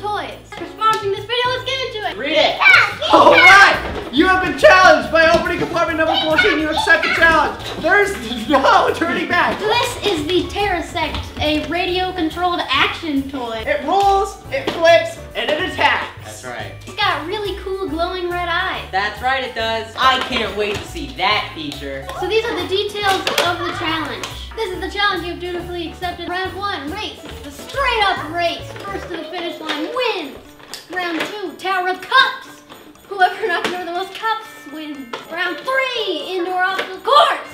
Toys for sponsoring this video. Let's get into it. Read it. Alright! You have been challenged by opening compartment number 14. You accept the challenge. There's no turning back. So this is the Terrasect, a radio-controlled action toy. It rolls, it flips, and it attacks. That's right. It's got really cool glowing red eyes. That's right, it does. I can't wait to see that feature. So these are the details of the challenge. This is the challenge you've dutifully accepted. Round 1, race. It's a straight up race. First to the finish line wins. Round 2, Tower of Cups. Whoever knocks over the most cups wins. Round 3, indoor obstacle course.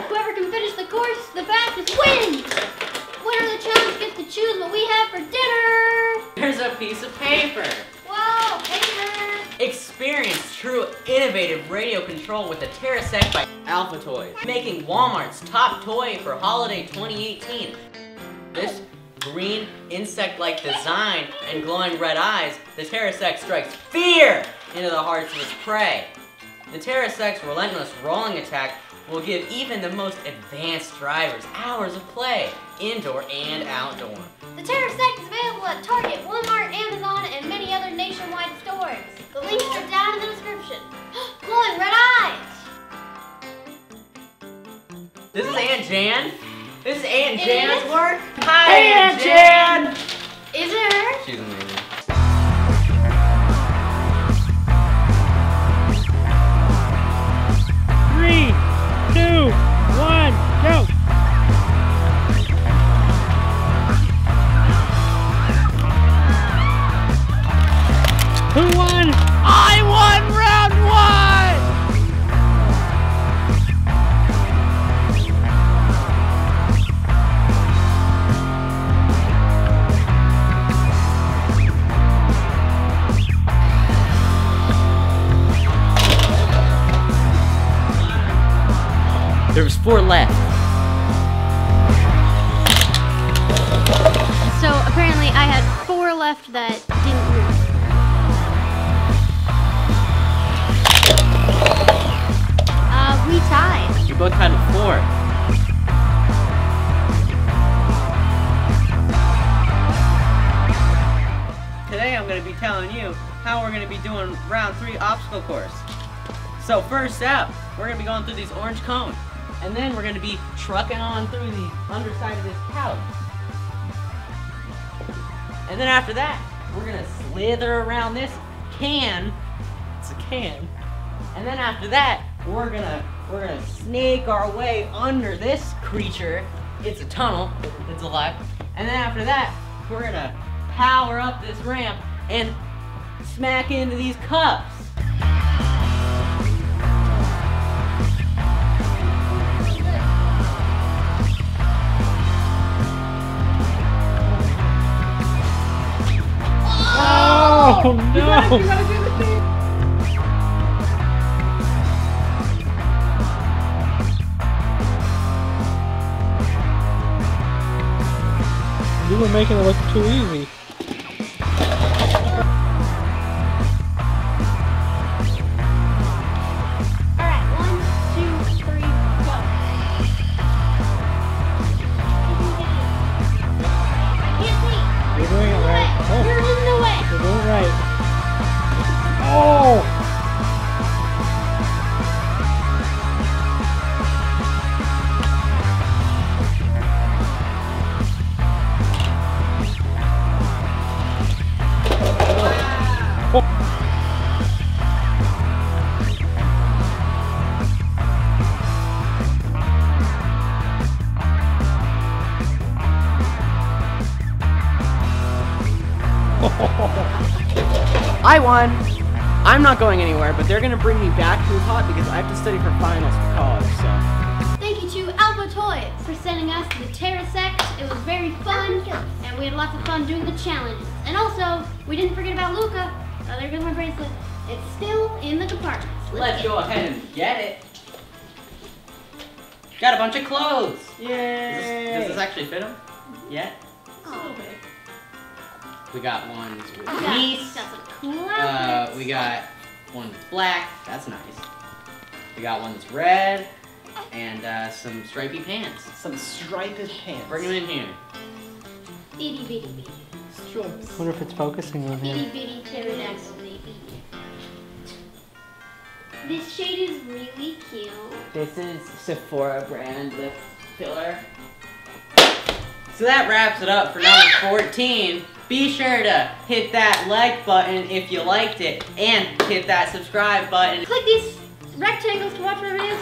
Whoever can finish the course the fastest wins. Winner of the challenge gets to choose what we have for dinner. There's a piece of paper. Whoa, paper. Experience true innovative radio control with the Terrasect by Alpha Toys, making Walmart's top toy for holiday 2018. This green insect-like design and glowing red eyes, the Terrasect strikes fear into the hearts of its prey. The Terrasect's relentless rolling attack will give even the most advanced drivers hours of play, indoor and outdoor. The Terrasect is available at Target, Walmart, Amazon, and many other nationwide stores. The links are down in the description. Glowing red eyes! This is Aunt Jan. This is Aunt It Jan's is? work. Hi, Hey, Aunt Jan! Is it her? She's amazing. Three, two, one, go! Who won? I won round 1! There was 4 left. So apparently I had 4 left that didn't move. We tied. You both had 4. Today I'm going to be telling you how we're going to be doing round 3 obstacle course. So first up, we're going to be going through these orange cones. And then we're going to be trucking on through the underside of this couch. And then after that, we're going to slither around this can. It's a can. And then after that, we're gonna snake our way under this creature. It's a tunnel. It's alive. And then after that, we're gonna power up this ramp and smack into these cups. Oh no! You gotta do the thing. You were making it look too easy. Alright, 1, 2, 3, go. I can't see. You're doing it right. Oh, You're in the way. you're doing it right. Oh! I won. I'm not going anywhere, but they're gonna bring me back to the pod because I have to study for finals for college, so. Thank you to Alpha Toys for sending us the Terrasect. It was very fun, and we had lots of fun doing the challenges. And also, we didn't forget about Luca. Oh, there goes my bracelet. It's still in the compartment. Let's go ahead and get it. Got a bunch of clothes. Yay! Does this actually fit him? Yet? Oh. We got ones with Got fleece. some cool outfits. We got one that's black. That's nice. We got one that's red. And some stripy pants. Some striped pants. Bring them in here. Itty bitty bitty. stripes. I wonder if it's focusing on Itty him. bitty pterodactyl baby. This shade is really cute. This is Sephora brand lip filler. So that wraps it up for number 14. Be sure to hit that like button if you liked it, and hit that subscribe button. Click these rectangles to watch my videos.